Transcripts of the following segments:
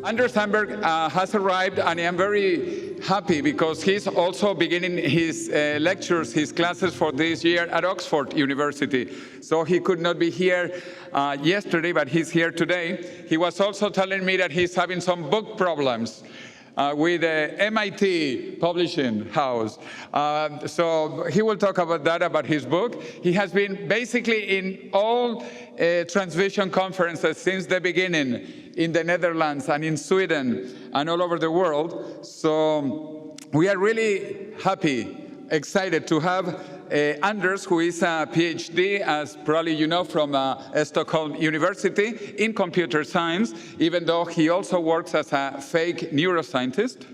Andrés Sandberg has arrived, and I'm very happy because he's also beginning his lectures, his classes for this year at Oxford University. So he could not be here yesterday, but he's here today. He was also telling me that he's having some book problems with the MIT publishing house. So he will talk about that, about his book. He has been basically in all transvision conferences since the beginning in the Netherlands and in Sweden and all over the world. So we are really happy, excited to have Anders, who is a PhD, as probably you know, from Stockholm University in computer science, even though he also works as a fake neuroscientist.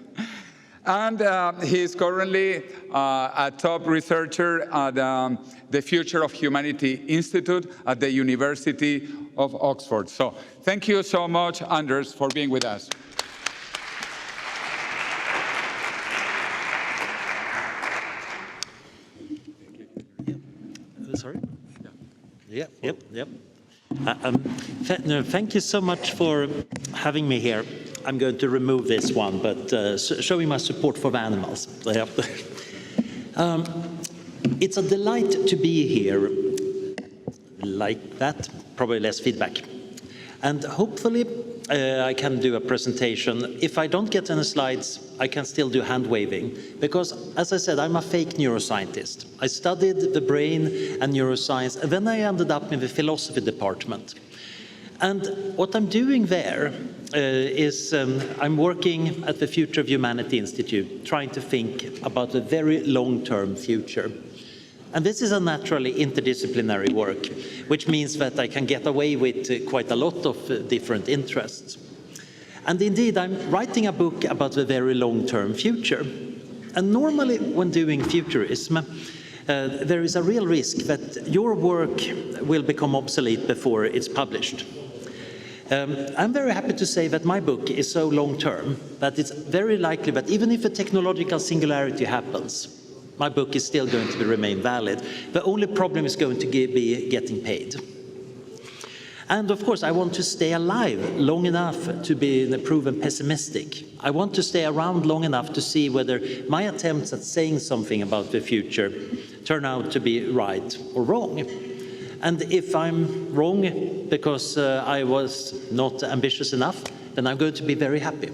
And he is currently a top researcher at the Future of Humanity Institute at the University of Oxford. So thank you so much, Anders, for being with us. Sorry? Yeah. Yep. Thank you so much for having me here. I'm going to remove this one, but showing my support for the animals. It's a delight to be here. Like that, probably less feedback. And hopefully I can do a presentation. If I don't get any slides, I can still do hand waving. Because, as I said, I'm a fake neuroscientist. I studied the brain and neuroscience, and then I ended up in the philosophy department. And what I'm doing there is I'm working at the Future of Humanity Institute, trying to think about the very long-term future. And this is a naturally interdisciplinary work, which means that I can get away with quite a lot of different interests. And indeed, I'm writing a book about the very long-term future. And normally, when doing futurism, there is a real risk that your work will become obsolete before it's published. I'm very happy to say that my book is so long-term that it's very likely that even if a technological singularity happens, my book is still going to remain valid. The only problem is going to be getting paid. And of course, I want to stay alive long enough to be proven pessimistic. I want to stay around long enough to see whether my attempts at saying something about the future turn out to be right or wrong. And if I'm wrong because I was not ambitious enough, then I'm going to be very happy.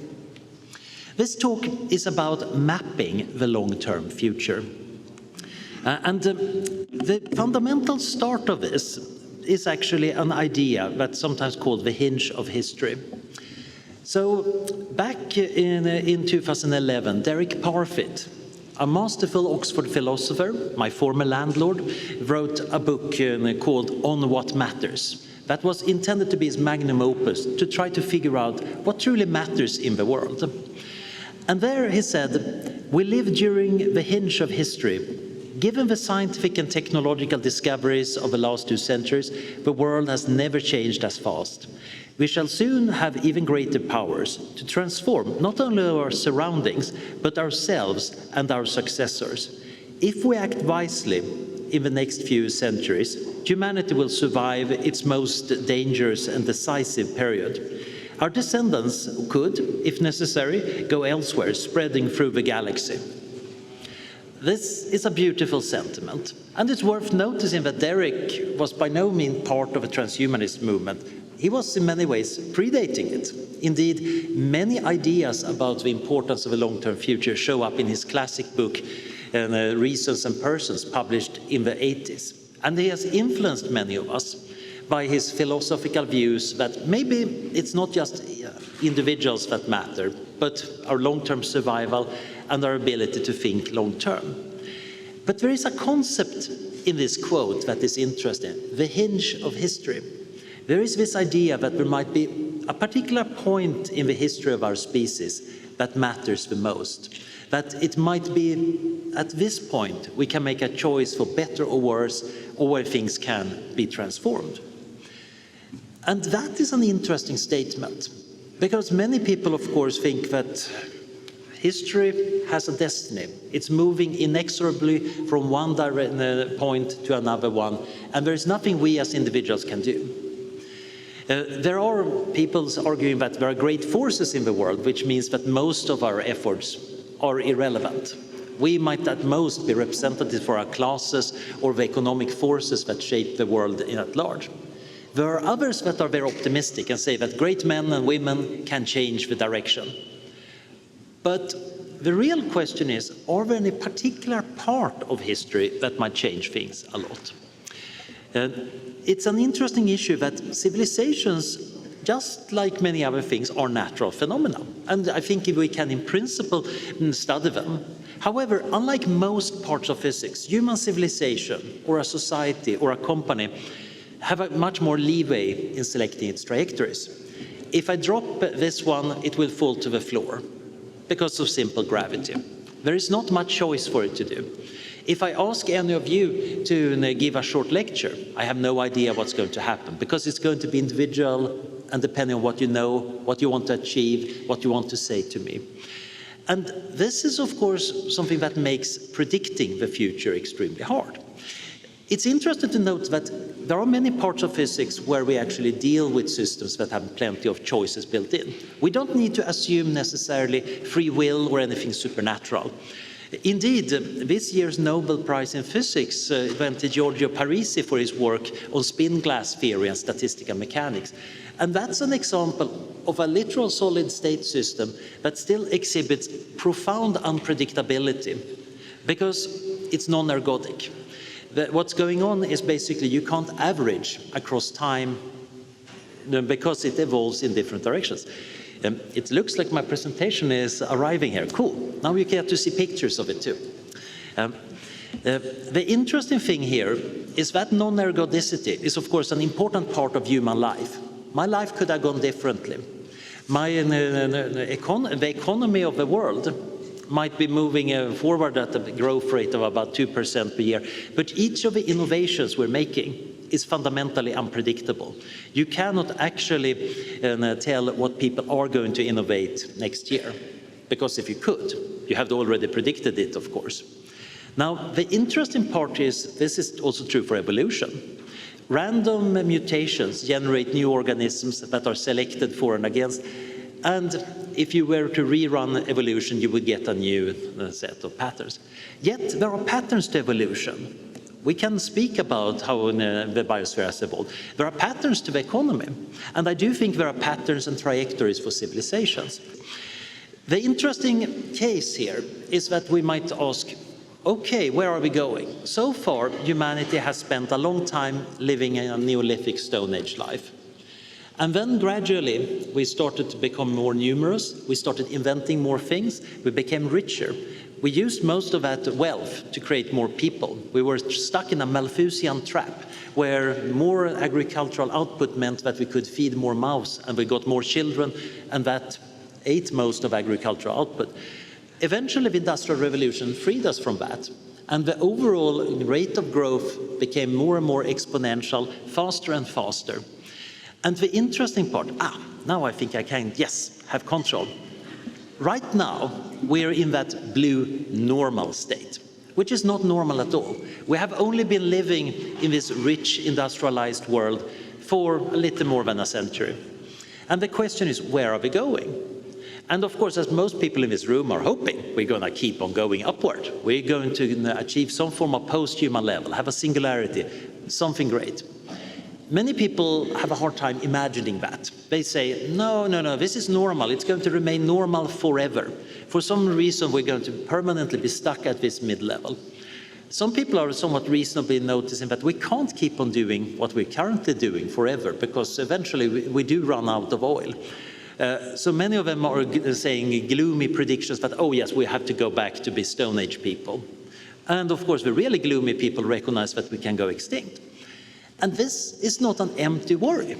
This talk is about mapping the long-term future. And the fundamental start of this is actually an idea that's sometimes called the hinge of history. So back in 2011, Derek Parfit, a masterful Oxford philosopher, my former landlord, wrote a book called On What Matters. That was intended to be his magnum opus, to try to figure out what truly matters in the world. And there he said, we live during the hinge of history. Given the scientific and technological discoveries of the last 2 centuries, the world has never changed as fast. We shall soon have even greater powers to transform not only our surroundings, but ourselves and our successors. If we act wisely in the next few centuries, humanity will survive its most dangerous and decisive period. Our descendants could, if necessary, go elsewhere, spreading through the galaxy. This is a beautiful sentiment, and it's worth noticing that Derek was by no means part of a transhumanist movement. He was in many ways predating it. Indeed, many ideas about the importance of a long-term future show up in his classic book, Reasons and Persons, published in the 80s. And he has influenced many of us by his philosophical views that maybe it's not just individuals that matter, but our long-term survival and our ability to think long-term. But there is a concept in this quote that is interesting, the hinge of history. There is this idea that there might be a particular point in the history of our species that matters the most, that it might be at this point we can make a choice for better or worse, or where things can be transformed. And that is an interesting statement, because many people, of course, think that history has a destiny. It's moving inexorably from one point to another one, and there is nothing we as individuals can do. There are people arguing that there are great forces in the world, which means that most of our efforts are irrelevant. We might at most be representatives for our classes or the economic forces that shape the world at large. There are others that are very optimistic and say that great men and women can change the direction. But the real question is, are there any particular part of history that might change things a lot? It's an interesting issue that civilizations, just like many other things, are natural phenomena. And I think if we can, in principle, study them. However, unlike most parts of physics, human civilization or a society or a company have a much more leeway in selecting its trajectories. If I drop this one, it will fall to the floor because of simple gravity. There is not much choice for it to do. If I ask any of you to give a short lecture, I have no idea what's going to happen because it's going to be individual and depending on what you know, what you want to achieve, what you want to say to me. And this is, of course, something that makes predicting the future extremely hard. It's interesting to note that there are many parts of physics where we actually deal with systems that have plenty of choices built in. We don't need to assume necessarily free will or anything supernatural. Indeed, this year's Nobel Prize in Physics went to Giorgio Parisi for his work on spin glass theory and statistical mechanics. And that's an example of a literal solid-state system that still exhibits profound unpredictability because it's non-ergodic. What's going on is basically you can't average across time because it evolves in different directions. It looks like my presentation is arriving here. Cool. Now you get to see pictures of it too. The interesting thing here is that non-ergodicity is, of course, an important part of human life. My life could have gone differently. The economy of the world might be moving forward at a growth rate of about 2% per year, but each of the innovations we're making is fundamentally unpredictable. You cannot actually tell what people are going to innovate next year, because if you could, you have already predicted it, of course. Now, the interesting part is, this is also true for evolution. Random mutations generate new organisms that are selected for and against, and if you were to rerun evolution, you would get a new set of patterns. Yet, there are patterns to evolution. We can speak about how the biosphere has evolved. There are patterns to the economy, and I do think there are patterns and trajectories for civilizations. The interesting case here is that we might ask, okay, where are we going? So far, humanity has spent a long time living in a Neolithic Stone Age life. And then gradually, we started to become more numerous, we started inventing more things, we became richer. We used most of that wealth to create more people. We were stuck in a Malthusian trap where more agricultural output meant that we could feed more mouths and we got more children, and that ate most of agricultural output. Eventually, the Industrial Revolution freed us from that, and the overall rate of growth became more and more exponential, faster and faster. And the interesting part, now I think I can, yes, have control. Right now, we're in that blue normal state, which is not normal at all. We have only been living in this rich, industrialized world for a little more than a century. And the question is, where are we going? And of course, as most people in this room are hoping, we're going to keep on going upward. We're going to achieve some form of post-human level, have a singularity, something great. Many people have a hard time imagining that. They say, no, this is normal. It's going to remain normal forever. For some reason, we're going to permanently be stuck at this mid-level. Some people are somewhat reasonably noticing that we can't keep on doing what we're currently doing forever, because eventually we do run out of oil. So many of them are saying gloomy predictions that, oh yes, we have to go back to be Stone Age people. And of course, the really gloomy people recognize that we can go extinct. And this is not an empty worry.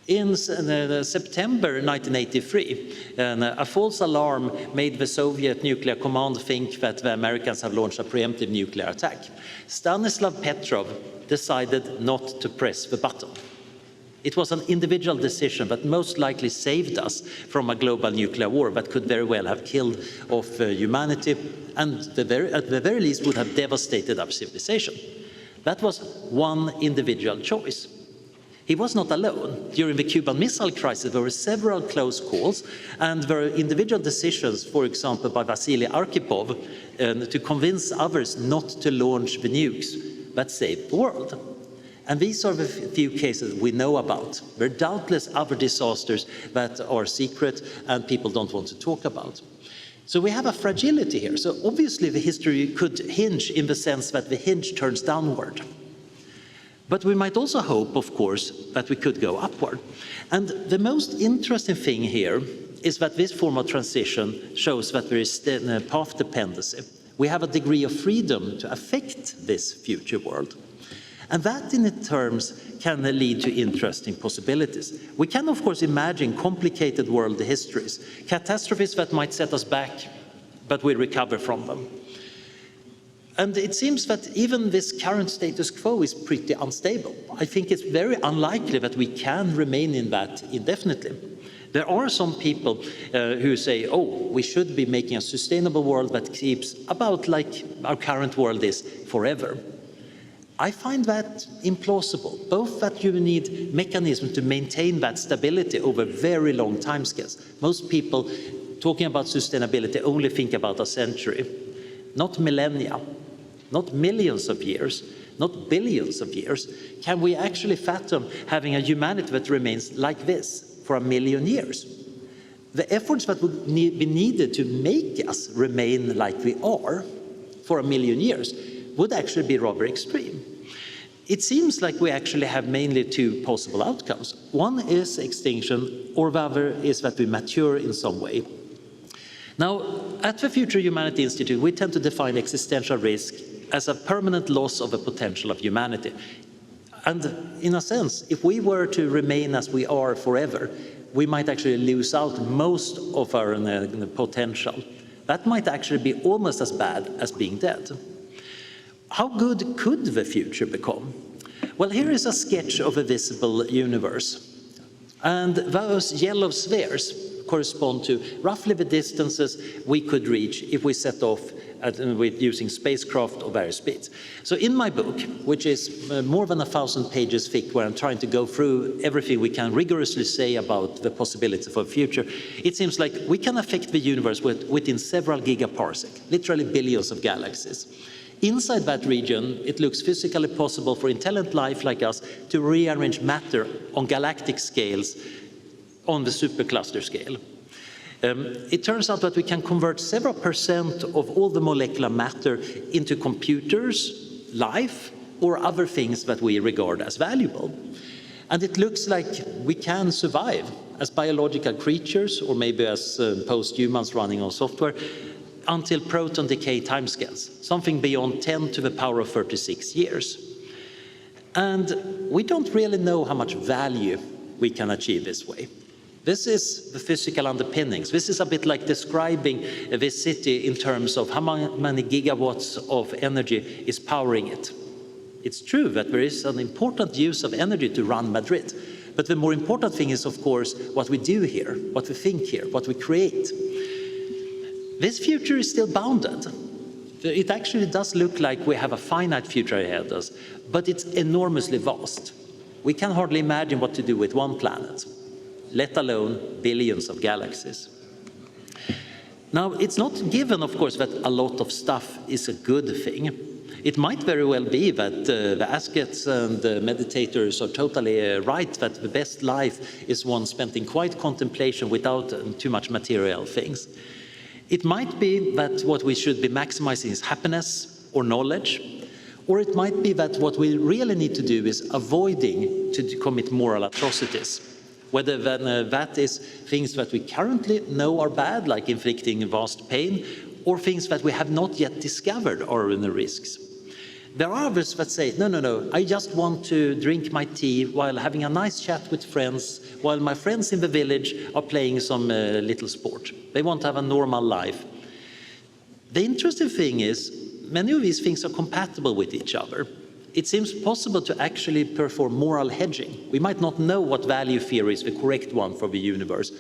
In September 1983, a false alarm made the Soviet nuclear command think that the Americans have launched a preemptive nuclear attack. Stanislav Petrov decided not to press the button. It was an individual decision that most likely saved us from a global nuclear war that could very well have killed off humanity and at the very least would have devastated our civilization. That was one individual choice. He was not alone. During the Cuban Missile Crisis, there were several close calls, and there were individual decisions, for example, by Vasily Arkhipov, to convince others not to launch the nukes that saved the world. And these are the few cases we know about. There are doubtless other disasters that are secret and people don't want to talk about. So we have a fragility here. So obviously the history could hinge in the sense that the hinge turns downward. But we might also hope, of course, that we could go upward. And the most interesting thing here is that this form of transition shows that there is path dependency. We have a degree of freedom to affect this future world. And that in terms can lead to interesting possibilities. We can, of course, imagine complicated world histories, catastrophes that might set us back, but we recover from them. And it seems that even this current status quo is pretty unstable. I think it's very unlikely that we can remain in that indefinitely. There are some people who say, oh, we should be making a sustainable world that keeps about like our current world is forever. I find that implausible, both that you need mechanisms to maintain that stability over very long timescales. Most people talking about sustainability only think about a century, not millennia, not millions of years, not billions of years. Can we actually fathom having a humanity that remains like this for 1 million years? The efforts that would be needed to make us remain like we are for 1 million years would actually be rather extreme. It seems like we actually have mainly two possible outcomes. One is extinction, or the other is that we mature in some way. Now, at the Future Humanity Institute, we tend to define existential risk as a permanent loss of the potential of humanity. And in a sense, if we were to remain as we are forever, we might actually lose out most of our potential. That might actually be almost as bad as being dead. How good could the future become? Well, here is a sketch of a visible universe. And those yellow spheres correspond to roughly the distances we could reach if we set off with using spacecraft of various speeds. So in my book, which is more than 1,000 pages thick, where I'm trying to go through everything we can rigorously say about the possibility for the future, it seems like we can affect the universe within several gigaparsec, literally billions of galaxies. Inside that region, it looks physically possible for intelligent life like us to rearrange matter on galactic scales on the supercluster scale. It turns out that we can convert several percent of all the molecular matter into computers, life, or other things that we regard as valuable. And it looks like we can survive as biological creatures, or maybe as post-humans running on software, until proton decay timescales, something beyond 10 to the power of 36 years. And we don't really know how much value we can achieve this way. This is the physical underpinnings. This is a bit like describing this city in terms of how many gigawatts of energy is powering it. It's true that there is an important use of energy to run Madrid, but the more important thing is, of course, what we do here, what we think here, what we create. This future is still bounded. It actually does look like we have a finite future ahead of us, but it's enormously vast. We can hardly imagine what to do with one planet, let alone billions of galaxies. Now, it's not given, of course, that a lot of stuff is a good thing. It might very well be that the ascets and the meditators are totally right, that the best life is one spent in quiet contemplation without too much material things. It might be that what we should be maximizing is happiness or knowledge, or it might be that what we really need to do is avoiding to commit moral atrocities. Whether that is things that we currently know are bad, like inflicting vast pain, or things that we have not yet discovered are in the risks. There are others that say, no, I just want to drink my tea while having a nice chat with friends, while my friends in the village are playing some little sport. They want to have a normal life. The interesting thing is, many of these things are compatible with each other. It seems possible to actually perform moral hedging. We might not know what value theory is the correct one for the universe,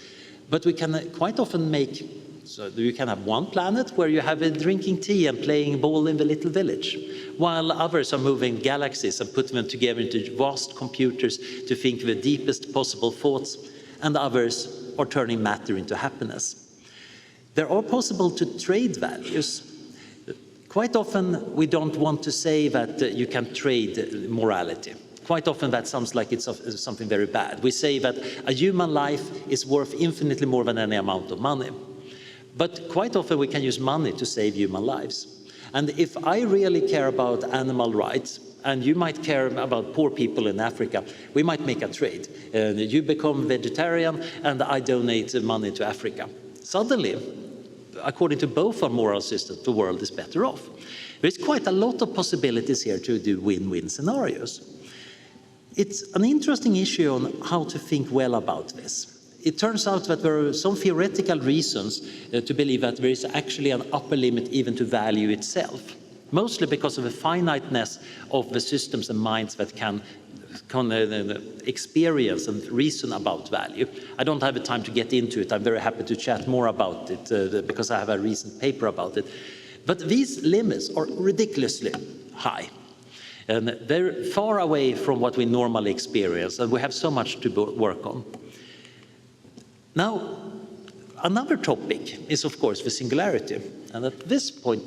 but we can quite often make So you can have one planet where you have drinking tea and playing ball in the little village, while others are moving galaxies and putting them together into vast computers to think the deepest possible thoughts, and others are turning matter into happiness. There are possible to trade values. Quite often we don't want to say that you can trade morality. Quite often that sounds like it's something very bad. We say that a human life is worth infinitely more than any amount of money. But quite often we can use money to save human lives. And if I really care about animal rights, and you might care about poor people in Africa, we might make a trade. You become vegetarian and I donate money to Africa. Suddenly, according to both our moral systems, the world is better off. There's quite a lot of possibilities here to do win-win scenarios. It's an interesting issue on how to think well about this. It turns out that there are some theoretical reasons to believe that there is actually an upper limit even to value itself, mostly because of the finiteness of the systems and minds that can experience and reason about value. I don't have the time to get into it. I'm very happy to chat more about it because I have a recent paper about it. But these limits are ridiculously high. And they're far away from what we normally experience, and we have so much to work on. Now, another topic is, of course, the singularity. And at this point,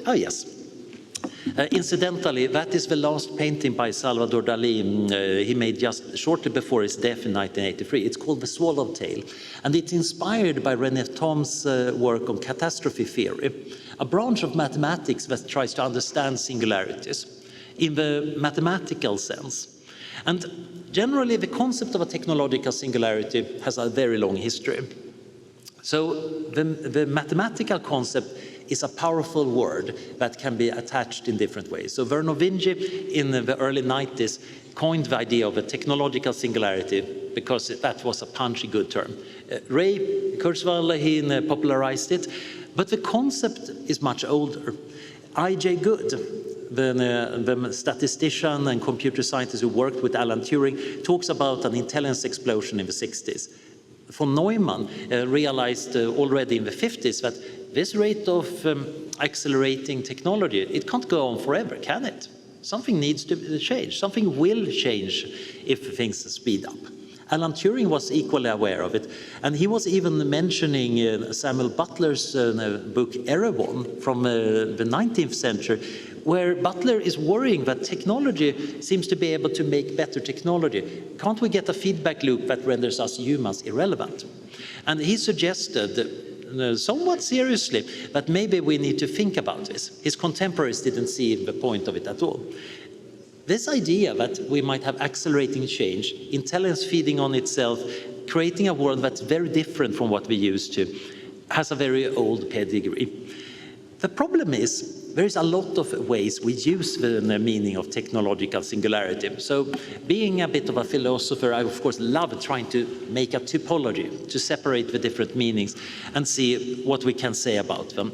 incidentally, that is the last painting by Salvador Dalí he made just shortly before his death in 1983. It's called The Swallowtail, and it's inspired by René Thom's work on catastrophe theory, a branch of mathematics that tries to understand singularities in the mathematical sense. And generally, the concept of a technological singularity has a very long history. So the mathematical concept is a powerful word that can be attached in different ways. So Vernor Vinge in the early 90s coined the idea of a technological singularity because that was a punchy good term. Ray Kurzweil, he popularized it, but the concept is much older. I.J. Good, the statistician and computer scientist who worked with Alan Turing, talks about an intelligence explosion in the 60s. Von Neumann realized already in the 50s that this rate of accelerating technology, it can't go on forever, can it? Something needs to change. Something will change if things speed up. Alan Turing was equally aware of it, and he was even mentioning Samuel Butler's book Erewhon from the 19th century, where Butler is worrying that technology seems to be able to make better technology. Can't we get a feedback loop that renders us humans irrelevant? And he suggested, somewhat seriously, that maybe we need to think about this. His contemporaries didn't see the point of it at all. This idea that we might have accelerating change, intelligence feeding on itself, creating a world that's very different from what we're used to, has a very old pedigree. The problem is, there is a lot of ways we use the meaning of technological singularity. So being a bit of a philosopher, I of course love trying to make a typology, to separate the different meanings and see what we can say about them.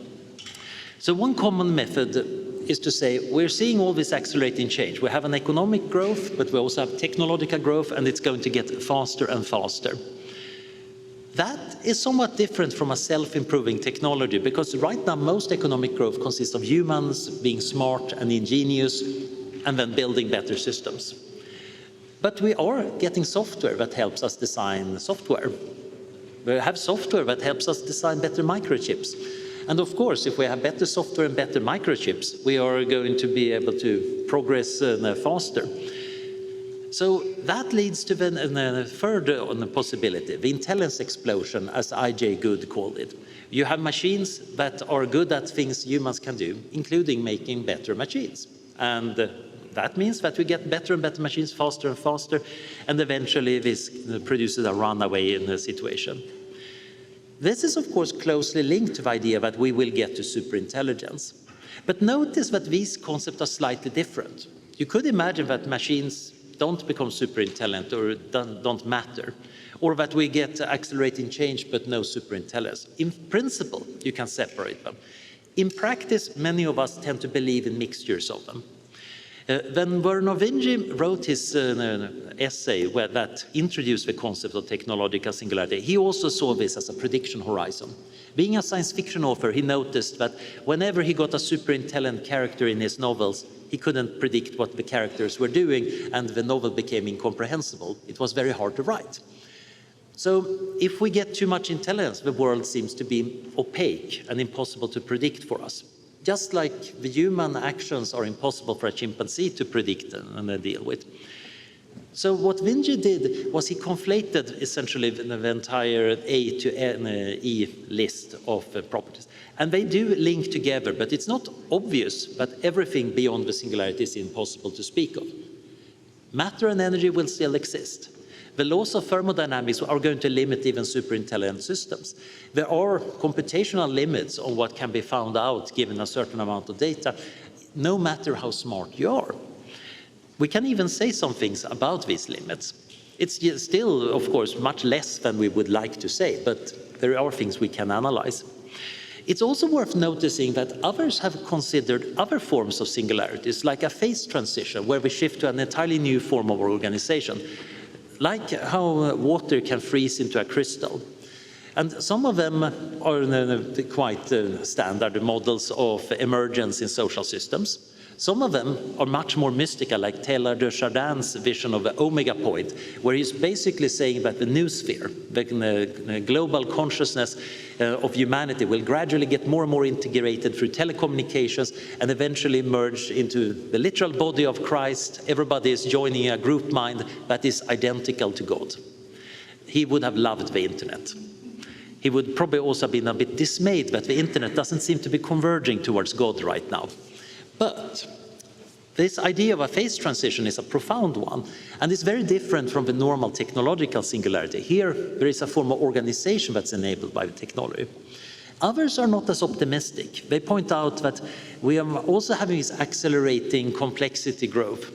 So one common method is to say, we're seeing all this accelerating change. We have an economic growth, but we also have technological growth, and it's going to get faster and faster. That is somewhat different from a self-improving technology, because right now most economic growth consists of humans being smart and ingenious and then building better systems. But we are getting software that helps us design software. We have software that helps us design better microchips. And of course, if we have better software and better microchips, we are going to be able to progress faster. So that leads to the third possibility, the intelligence explosion, as I.J. Good called it. You have machines that are good at things humans can do, including making better machines. And that means that we get better and better machines faster and faster, and eventually this produces a runaway in the situation. This is, of course, closely linked to the idea that we will get to superintelligence. But notice that these concepts are slightly different. You could imagine that machines don't become superintelligent or don't matter, or that we get accelerating change but no superintelligence. In principle, you can separate them. In practice, many of us tend to believe in mixtures of them. When Werner Vinge wrote his essay that introduced the concept of technological singularity, he also saw this as a prediction horizon. Being a science fiction author, he noticed that whenever he got a super intelligent character in his novels, he couldn't predict what the characters were doing, and the novel became incomprehensible. It was very hard to write. So if we get too much intelligence, the world seems to be opaque and impossible to predict for us. Just like the human actions are impossible for a chimpanzee to predict and deal with. So what Vinge did was he conflated essentially the entire A to E list of properties. And they do link together, but it's not obvious that everything beyond the singularity is impossible to speak of. Matter and energy will still exist. The laws of thermodynamics are going to limit even super intelligent systems. There are computational limits on what can be found out given a certain amount of data, no matter how smart you are. We can even say some things about these limits. It's still, of course, much less than we would like to say, but there are things we can analyze. It's also worth noticing that others have considered other forms of singularities, like a phase transition, where we shift to an entirely new form of organization, like how water can freeze into a crystal. And some of them are quite standard models of emergence in social systems. Some of them are much more mystical, like Taylor de Chardin's vision of the omega point, where he's basically saying that the noosphere, the global consciousness of humanity, will gradually get more and more integrated through telecommunications and eventually merge into the literal body of Christ. Everybody is joining a group mind that is identical to God. He would have loved the internet. He would probably also have been a bit dismayed that the internet doesn't seem to be converging towards God right now. But this idea of a phase transition is a profound one, and it's very different from the normal technological singularity. Here, there is a form of organization that's enabled by the technology. Others are not as optimistic. They point out that we are also having this accelerating complexity growth,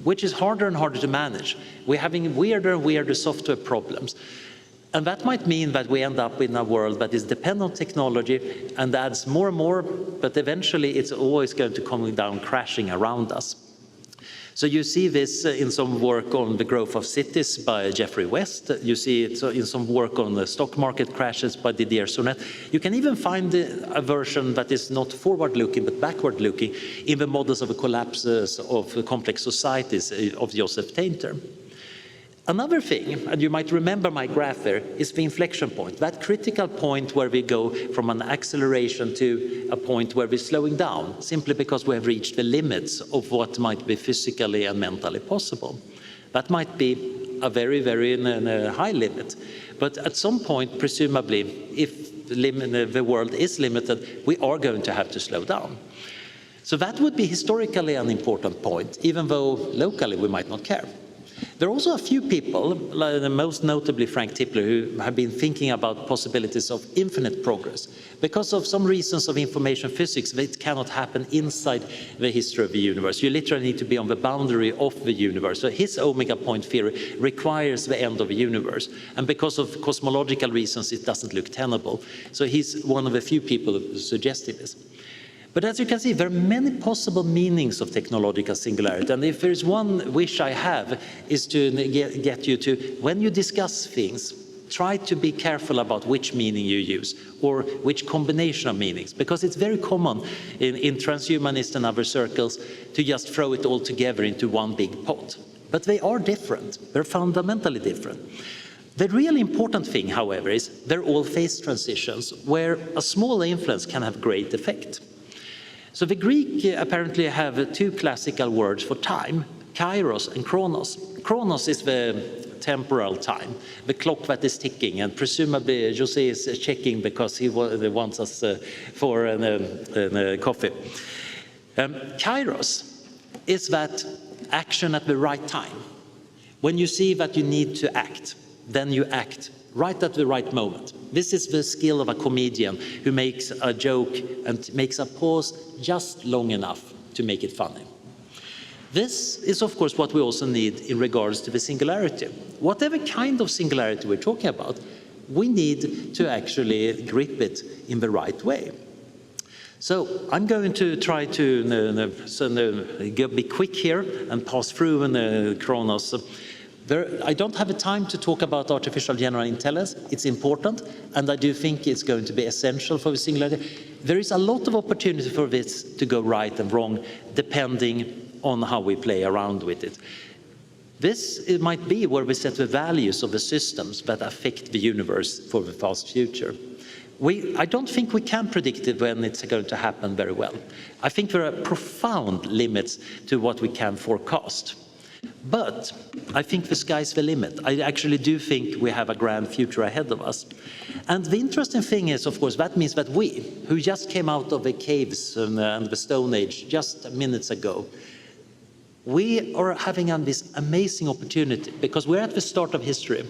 which is harder and harder to manage. We're having weirder and weirder software problems. And that might mean that we end up in a world that is dependent on technology and adds more and more, but eventually it's always going to come down crashing around us. So you see this in some work on the growth of cities by Jeffrey West. You see it in some work on the stock market crashes by Didier Sonnet. You can even find a version that is not forward-looking but backward-looking in the models of the collapses of complex societies of Joseph Tainter. Another thing, and you might remember my graph there, is the inflection point, that critical point where we go from an acceleration to a point where we're slowing down, simply because we have reached the limits of what might be physically and mentally possible. That might be a very, very high limit. But at some point, presumably, if the world is limited, we are going to have to slow down. So that would be historically an important point, even though locally we might not care. There are also a few people, most notably Frank Tipler, who have been thinking about possibilities of infinite progress. Because of some reasons of information physics, it cannot happen inside the history of the universe. You literally need to be on the boundary of the universe. So his omega point theory requires the end of the universe. And because of cosmological reasons, it doesn't look tenable. So he's one of the few people who suggested this. But as you can see, there are many possible meanings of technological singularity. And if there's one wish I have, is to get you to, when you discuss things, try to be careful about which meaning you use or which combination of meanings, because it's very common in transhumanist and other circles to just throw it all together into one big pot. But they are different. They're fundamentally different. The really important thing, however, is they're all phase transitions where a small influence can have great effect. So the Greek apparently have two classical words for time, kairos and chronos. Chronos is the temporal time, the clock that is ticking, and presumably José is checking because he wants us for coffee. Kairos is that action at the right time. When you see that you need to act, then you act right at the right moment. This is the skill of a comedian who makes a joke and makes a pause just long enough to make it funny. This is, of course, what we also need in regards to the singularity. Whatever kind of singularity we're talking about, we need to actually grip it in the right way. So I'm going to try to be quick here and pass through Kronos. I don't have a time to talk about artificial general intelligence. It's important, and I do think it's going to be essential for the singularity. There is a lot of opportunity for this to go right and wrong, depending on how we play around with it. It might be where we set the values of the systems that affect the universe for the fast future. I don't think we can predict it when it's going to happen very well. I think there are profound limits to what we can forecast. But I think the sky's the limit. I actually do think we have a grand future ahead of us. And the interesting thing is, of course, that means that we, who just came out of the caves and the Stone Age just minutes ago, we are having this amazing opportunity because we're at the start of history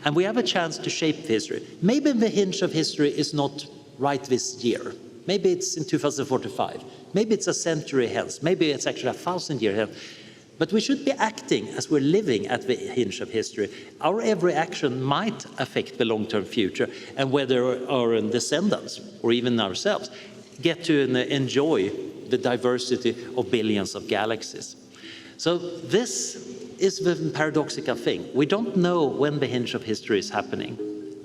and we have a chance to shape history. Maybe the hinge of history is not right this year. Maybe it's in 2045. Maybe it's a century hence. Maybe it's actually 1,000 years hence. But we should be acting as we're living at the hinge of history. Our every action might affect the long-term future and whether our descendants or even ourselves get to enjoy the diversity of billions of galaxies. So this is the paradoxical thing. We don't know when the hinge of history is happening.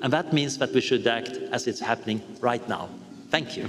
And that means that we should act as it's happening right now. Thank you.